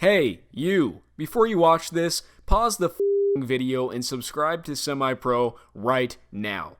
Hey, you! Before you watch this, pause the video and subscribe to SemiPro right now.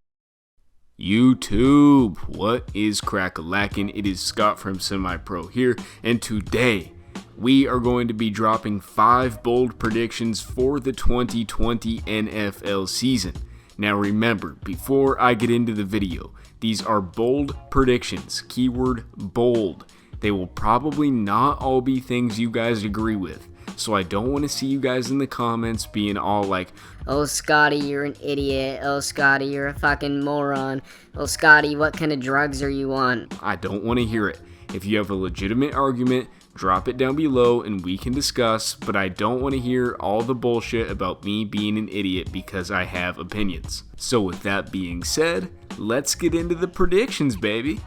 YouTube, what is crack-a-lackin'? It is Scott from SemiPro here, and today we are going to be dropping 5 bold predictions for the 2020 NFL season. Now remember, before I get into the video, these are bold predictions, keyword bold. They will probably not all be things you guys agree with, so I don't want to see you guys in the comments being all like, "Oh, Scotty, you're an idiot. Oh, Scotty, you're a fucking moron. Oh, Scotty, what kind of drugs are you on?" I don't want to hear it. If you have a legitimate argument, drop it down below and we can discuss, but I don't want to hear all the bullshit about me being an idiot because I have opinions. So with that being said, let's get into the predictions, baby.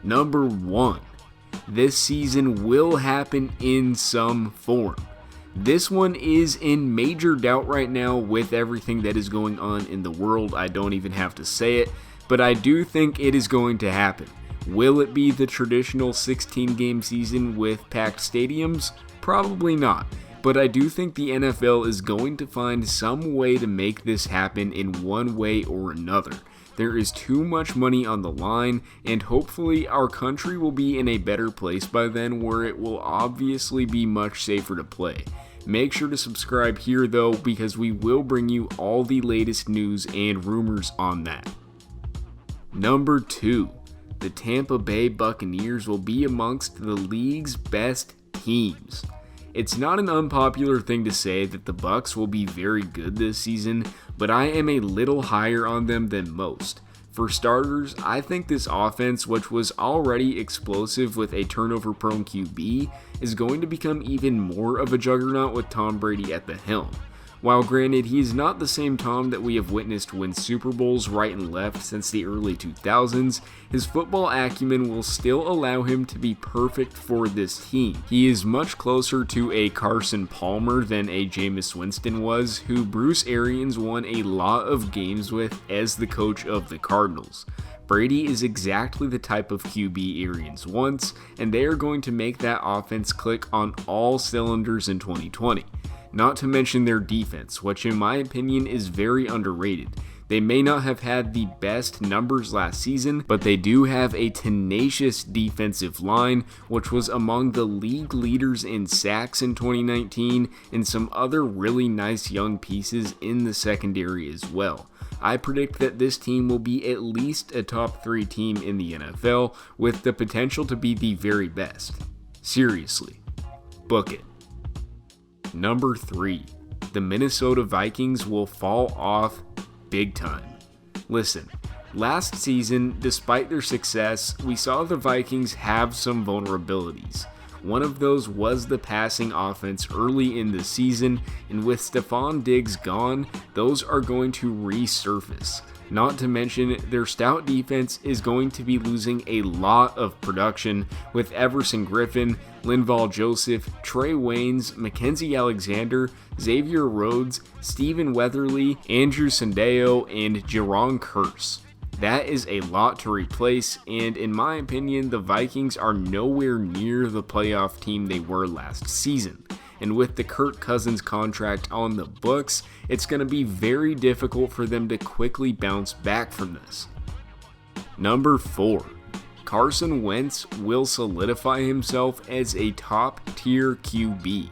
Number 1. This season will happen in some form. This one is in major doubt right now with everything that is going on in the world. I don't even have to say it, but I do think it is going to happen. Will it be the traditional 16-game season with packed stadiums? Probably not, but I do think the NFL is going to find some way to make this happen in one way or another. There is too much money on the line, and hopefully our country will be in a better place by then where it will obviously be much safer to play. Make sure to subscribe here though, because we will bring you all the latest news and rumors on that. Number 2. The Tampa Bay Buccaneers will be amongst the league's best teams. It's not an unpopular thing to say that the Bucs will be very good this season, but I am a little higher on them than most. For starters, I think this offense, which was already explosive with a turnover-prone QB, is going to become even more of a juggernaut with Tom Brady at the helm. While granted, he is not the same Tom that we have witnessed win Super Bowls right and left since the early 2000s, his football acumen will still allow him to be perfect for this team. He is much closer to a Carson Palmer than a Jameis Winston was, who Bruce Arians won a lot of games with as the coach of the Cardinals. Brady is exactly the type of QB Arians wants, and they are going to make that offense click on all cylinders in 2020. Not to mention their defense, which in my opinion is very underrated. They may not have had the best numbers last season, but they do have a tenacious defensive line, which was among the league leaders in sacks in 2019, and some other really nice young pieces in the secondary as well. I predict that this team will be at least a top 3 team in the NFL, with the potential to be the very best. Seriously, book it. Number 3. The Minnesota Vikings will fall off big time. Listen, last season, despite their success, we saw the Vikings have some vulnerabilities. One of those was the passing offense early in the season, and with Stephon Diggs gone, those are going to resurface. Not to mention, their stout defense is going to be losing a lot of production with Everson Griffin, Linval Joseph, Trey Waynes, Mackenzie Alexander, Xavier Rhodes, Stephen Weatherly, Andrew Sandeo, and Jerron Kearse. That is a lot to replace, and in my opinion, the Vikings are nowhere near the playoff team they were last season. And with the Kirk Cousins contract on the books, it's going to be very difficult for them to quickly bounce back from this. Number 4. Carson Wentz will solidify himself as a top-tier QB.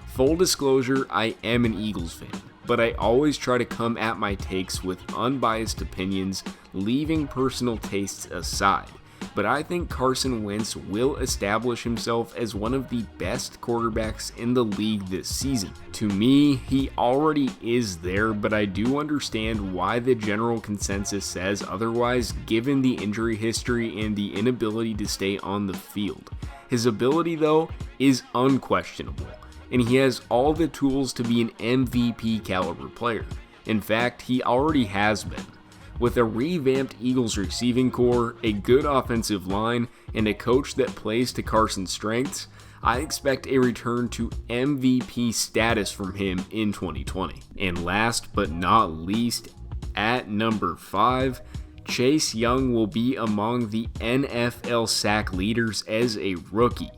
Full disclosure, I am an Eagles fan, but I always try to come at my takes with unbiased opinions, leaving personal tastes aside. But I think Carson Wentz will establish himself as one of the best quarterbacks in the league this season. To me, he already is there, but I do understand why the general consensus says otherwise given the injury history and the inability to stay on the field. His ability, though, is unquestionable, and he has all the tools to be an MVP caliber player. In fact, he already has been. With a revamped Eagles receiving core, a good offensive line, and a coach that plays to Carson's strengths, I expect a return to MVP status from him in 2020. And last but not least, at number 5, Chase Young will be among the NFL sack leaders as a rookie.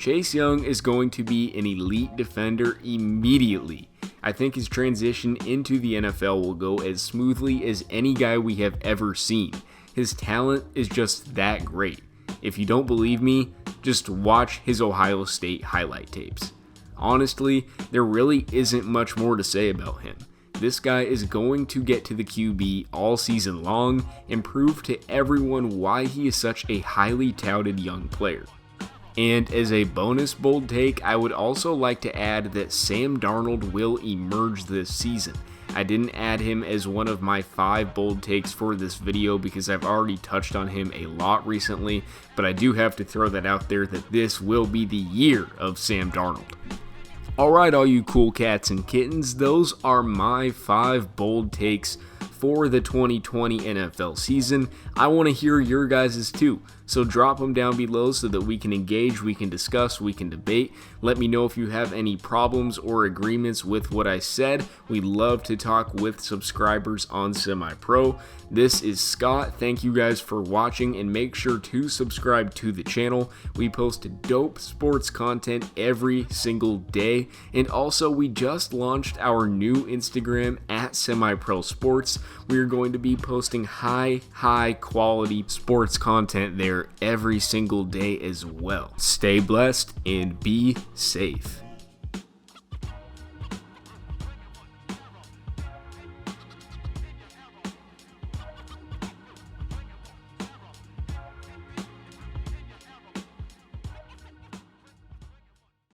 Chase Young is going to be an elite defender immediately. I think his transition into the NFL will go as smoothly as any guy we have ever seen. His talent is just that great. If you don't believe me, just watch his Ohio State highlight tapes. Honestly, there really isn't much more to say about him. This guy is going to get to the QB all season long and prove to everyone why he is such a highly touted young player. And as a bonus bold take, I would also like to add that Sam Darnold will emerge this season. I didn't add him as one of my 5 bold takes for this video because I've already touched on him a lot recently, but I do have to throw that out there that this will be the year of Sam Darnold. Alright, all you cool cats and kittens, those are my 5 bold takes for the 2020 NFL season. I want to hear your guys's too, so drop them down below so that we can engage, we can discuss, we can debate. Let me know if you have any problems or agreements with what I said. We love to talk with subscribers on SemiPro. This is Scott. Thank you guys for watching, and make sure to subscribe to the channel. We post dope sports content every single day, and also we just launched our new Instagram at SemiPro Sports. We're going to be posting high quality sports content there every single day as well. Stay blessed and be safe.